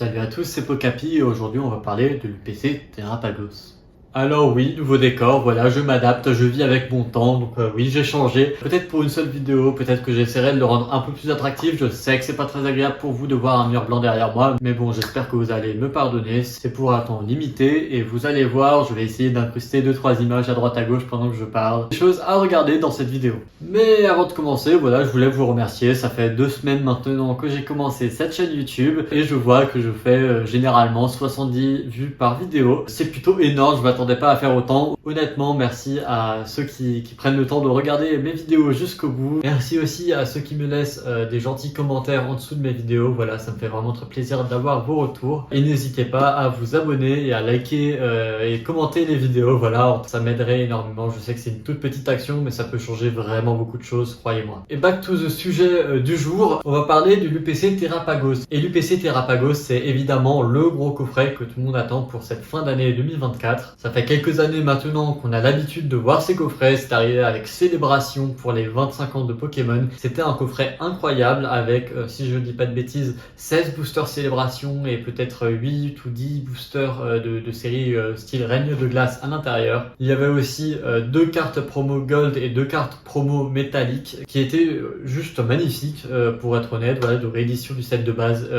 Salut à tous, c'est Pokapi et aujourd'hui on va parler de l'UPC Terrapagos. Alors oui, nouveau décor, voilà, je m'adapte, je vis avec mon temps, donc oui, j'ai changé. Peut-être pour une seule vidéo, peut-être que j'essaierai de le rendre un peu plus attractif. Je sais que c'est pas très agréable pour vous de voir un mur blanc derrière moi, mais bon, j'espère que vous allez me pardonner. C'est pour un temps limité et vous allez voir, je vais essayer d'incruster 2-3 images à droite à gauche pendant que je parle. Des choses à regarder dans cette vidéo. Mais avant de commencer, voilà, je voulais vous remercier. Ça fait 2 semaines maintenant que j'ai commencé cette chaîne YouTube et je vois que je fais généralement 70 vues par vidéo. C'est plutôt énorme, je m'attendais pas à faire autant. Honnêtement, merci à ceux qui prennent le temps de regarder mes vidéos jusqu'au bout. Merci aussi à ceux qui me laissent des gentils commentaires en dessous de mes vidéos. Voilà, ça me fait vraiment très plaisir d'avoir vos retours. Et n'hésitez pas à vous abonner et à liker et commenter les vidéos. Voilà, ça m'aiderait énormément. Je sais que c'est une toute petite action, mais ça peut changer vraiment beaucoup de choses, croyez-moi. Et back to the sujet du jour, on va parler de l'UPC Terrapagos. Et l'UPC Terrapagos, c'est évidemment le gros coffret que tout le monde attend pour cette fin d'année 2024. Ça fait quelques années maintenant qu'on a l'habitude de voir ces coffrets. C'est arrivé avec Célébration pour les 25 ans de Pokémon. C'était un coffret incroyable avec, si je dis pas de bêtises, 16 boosters Célébration et peut-être 8 ou 10 boosters de série style Règne de Glace à l'intérieur. Il y avait aussi 2 cartes promo Gold et 2 cartes promo métalliques qui étaient juste magnifiques pour être honnête, voilà, de réédition du set de base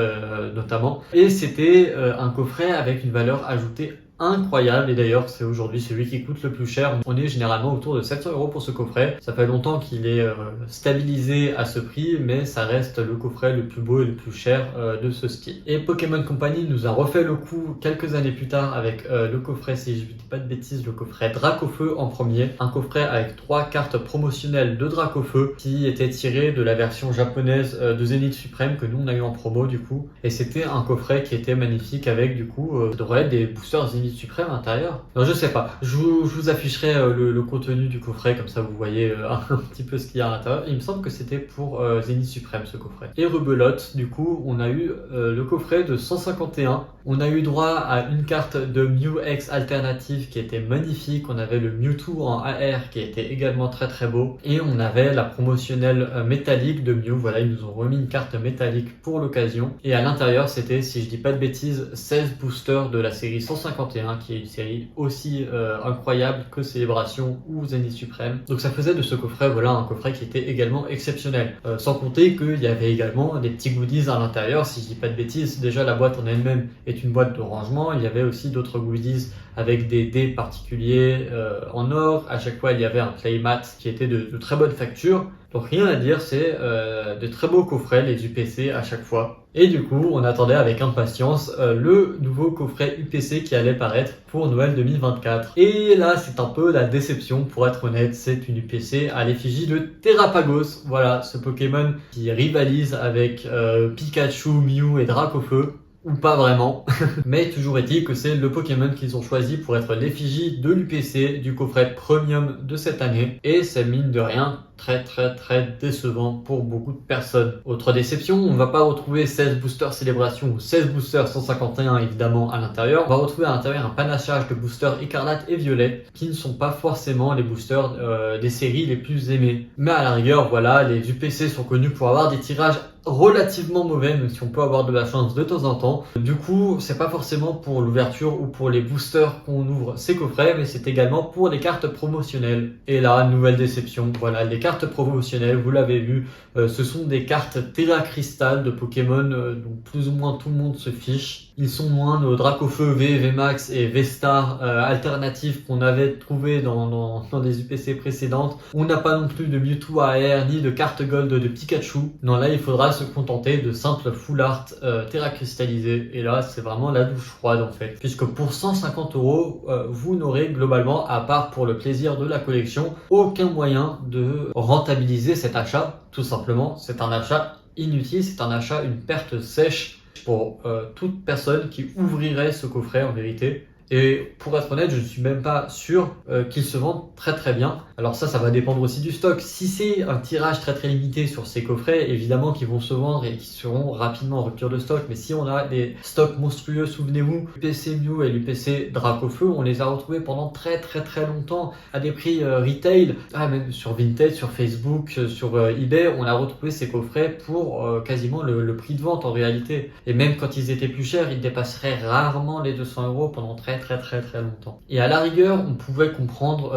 notamment. Et c'était un coffret avec une valeur ajoutée incroyable, et d'ailleurs c'est aujourd'hui celui qui coûte le plus cher. On est généralement autour de 700 € pour ce coffret. Ça fait longtemps qu'il est stabilisé à ce prix, mais ça reste le coffret le plus beau et le plus cher de ce style. Et Pokémon Company nous a refait le coup quelques années plus tard avec le coffret, si je ne dis pas de bêtises, le coffret Dracofeu en premier. Un coffret avec 3 cartes promotionnelles de Dracofeu qui étaient tirées de la version japonaise de Zénith Suprême que nous on a eu en promo du coup. Et c'était un coffret qui était magnifique avec du coup ça devrait être des boosters Zénith Suprême à l'intérieur. Non, je sais pas. Je vous afficherai le contenu du coffret, comme ça vous voyez un petit peu ce qu'il y a à l'intérieur. Il me semble que c'était pour Zénith Suprême ce coffret. Et rebelote, du coup, on a eu le coffret de 151. On a eu droit à une carte de Mew X alternative qui était magnifique. On avait le Mewtwo en AR qui était également très très beau. Et on avait la promotionnelle métallique de Mew. Voilà, ils nous ont remis une carte métallique pour l'occasion. Et à l'intérieur, c'était, si je dis pas de bêtises, 16 boosters de la série 151. Qui est une série aussi incroyable que Célébration ou Zénith Suprême. Donc ça faisait de ce coffret, voilà, un coffret qui était également exceptionnel. Sans compter qu'il y avait également des petits goodies à l'intérieur, si je dis pas de bêtises. Déjà la boîte en elle-même est une boîte de rangement. Il y avait aussi d'autres goodies avec des dés particuliers en or. À chaque fois il y avait un playmat qui était de très bonne facture. Donc rien à dire, c'est de très beaux coffrets, les UPC à chaque fois. Et du coup, on attendait avec impatience le nouveau coffret UPC qui allait paraître pour Noël 2024. Et là, c'est un peu la déception, pour être honnête. C'est une UPC à l'effigie de Terrapagos. Voilà, ce Pokémon qui rivalise avec Pikachu, Mew et Dracofeu. Ou pas vraiment, mais toujours est-il que c'est le Pokémon qu'ils ont choisi pour être l'effigie de l'UPC du coffret premium de cette année, et c'est mine de rien très décevant pour beaucoup de personnes. Autre déception, on va pas retrouver 16 boosters Célébration ou 16 boosters 151 évidemment à l'intérieur. On va retrouver à l'intérieur un panachage de boosters Écarlate et Violet qui ne sont pas forcément les boosters des séries les plus aimées. Mais à la rigueur, voilà, les UPC sont connus pour avoir des tirages relativement mauvais, même si on peut avoir de la chance de temps en temps. Du coup, c'est pas forcément pour l'ouverture ou pour les boosters qu'on ouvre ces coffrets, mais c'est également pour les cartes promotionnelles. Et là, nouvelle déception. Voilà, les cartes promotionnelles, vous l'avez vu, ce sont des cartes Terra Crystal de Pokémon dont plus ou moins tout le monde se fiche. Ils sont moins nos Dracofeu V, VMAX et V-Star alternatives qu'on avait trouvé dans des UPC précédentes. On n'a pas non plus de Mewtwo AR ni de carte Gold de Pikachu. Non, là, il faudra se contenter de simples full art Terra cristallisé. Et là, c'est vraiment la douche froide en fait. Puisque pour 150 €, vous n'aurez globalement, à part pour le plaisir de la collection, aucun moyen de rentabiliser cet achat. Tout simplement, c'est un achat inutile, c'est un achat, une perte sèche pour toute personne qui ouvrirait ce coffret en vérité. Et pour être honnête, je ne suis même pas sûr qu'ils se vendent très très bien. Alors ça va dépendre aussi du stock. Si c'est un tirage très très limité sur ces coffrets, évidemment qu'ils vont se vendre et qu'ils seront rapidement en rupture de stock. Mais si on a des stocks monstrueux, souvenez-vous, l'UPC Mew et l'UPC Dracofeu, on les a retrouvés pendant très très très longtemps à des prix retail. Même sur Vinted, sur Facebook, sur eBay, on a retrouvé ces coffrets pour quasiment le prix de vente en réalité. Et même quand ils étaient plus chers, ils dépasseraient rarement les 200 € pendant très longtemps. Et à la rigueur, on pouvait comprendre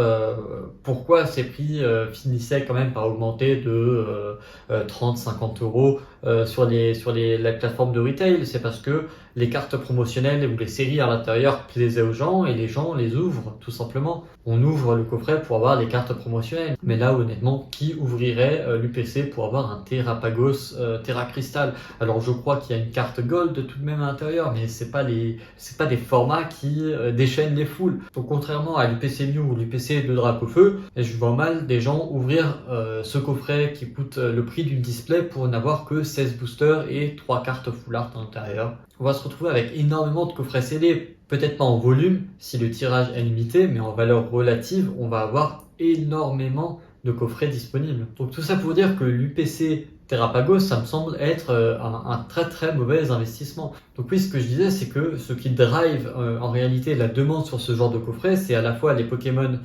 pourquoi ces prix finissaient quand même par augmenter de 30-50 € sur la plateforme de retail. C'est parce que les cartes promotionnelles ou les séries à l'intérieur plaisaient aux gens et les gens les ouvrent tout simplement. On ouvre le coffret pour avoir les cartes promotionnelles. Mais là, honnêtement, qui ouvrirait l'UPC pour avoir un Terrapagos Terra Crystal? Alors je crois qu'il y a une carte Gold tout de même à l'intérieur, mais c'est pas des formats qui déchaînent les foules. Donc contrairement à l'UPC Mew ou l'UPC de Dracofeu, je vois mal des gens ouvrir ce coffret qui coûte le prix d'une display pour n'avoir que 16 boosters et 3 cartes full art à l'intérieur. On va se retrouver avec énormément de coffrets CD, peut-être pas en volume si le tirage est limité, mais en valeur relative, on va avoir énormément de coffrets disponibles. Donc tout ça pour dire que l'UPC Terrapagos, ça me semble être un très très mauvais investissement. Donc oui, ce que je disais, c'est que ce qui drive en réalité la demande sur ce genre de coffret, c'est à la fois les Pokémon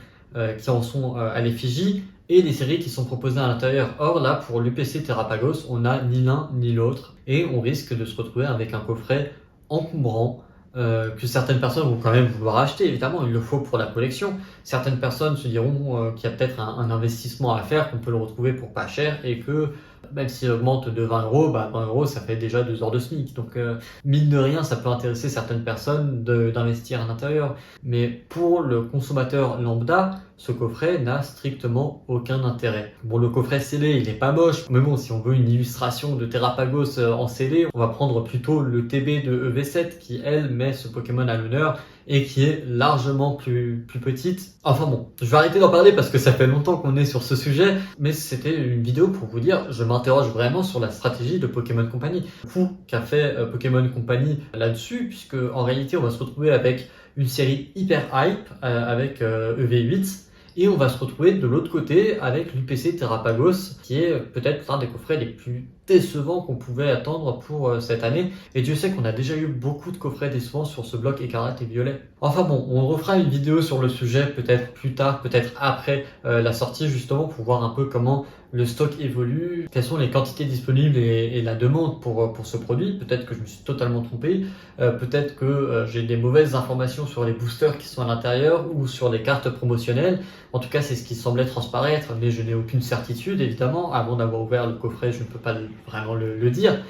qui en sont à l'effigie et les séries qui sont proposées à l'intérieur. Or là, pour l'UPC Terrapagos, on n'a ni l'un ni l'autre et on risque de se retrouver avec un coffret encombrant que certaines personnes vont quand même vouloir acheter. Évidemment, il le faut pour la collection. Certaines personnes se diront qu'il y a peut-être un investissement à faire, qu'on peut le retrouver pour pas cher et que même s'il augmente de 20 €, 20 € ça fait déjà 2 heures de SMIC. Donc mine de rien, ça peut intéresser certaines personnes d'investir à l'intérieur. Mais pour le consommateur lambda, ce coffret n'a strictement aucun intérêt. Bon, le coffret scellé, il est pas moche, mais bon, si on veut une illustration de Terrapagos en scellé, on va prendre plutôt le TB de EV7 qui, elle, met ce Pokémon à l'honneur et qui est largement plus petite. Enfin bon, je vais arrêter d'en parler parce que ça fait longtemps qu'on est sur ce sujet, mais c'était une vidéo pour vous dire, je m'interroge vraiment sur la stratégie de Pokémon Company. Le coup qu'a fait Pokémon Company là-dessus, puisque en réalité, on va se retrouver avec une série hyper hype avec EV8, et on va se retrouver de l'autre côté avec l'UPC Terrapagos, qui est peut-être l'un des coffrets les plus décevants qu'on pouvait attendre pour cette année. Et Dieu sait qu'on a déjà eu beaucoup de coffrets décevants sur ce bloc écarlate et violet. Enfin bon, on refera une vidéo sur le sujet peut-être plus tard, peut-être après la sortie justement, pour voir un peu comment le stock évolue, quelles sont les quantités disponibles et la demande pour ce produit. Peut-être que je me suis totalement trompé, peut-être que j'ai des mauvaises informations sur les boosters qui sont à l'intérieur ou sur les cartes promotionnelles. En tout cas, c'est ce qui semblait transparaître, mais je n'ai aucune certitude évidemment. Avant d'avoir ouvert le coffret, je ne peux pas vraiment le dire.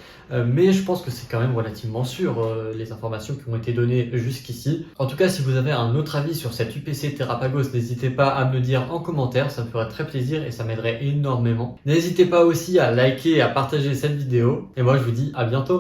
Mais je pense que c'est quand même relativement sûr les informations qui ont été données jusqu'ici. En tout cas, si vous avez un autre avis sur cette UPC Terrapagos, n'hésitez pas à me le dire en commentaire, ça me ferait très plaisir et ça m'aiderait énormément. N'hésitez pas aussi à liker et à partager cette vidéo. Et moi, je vous dis à bientôt.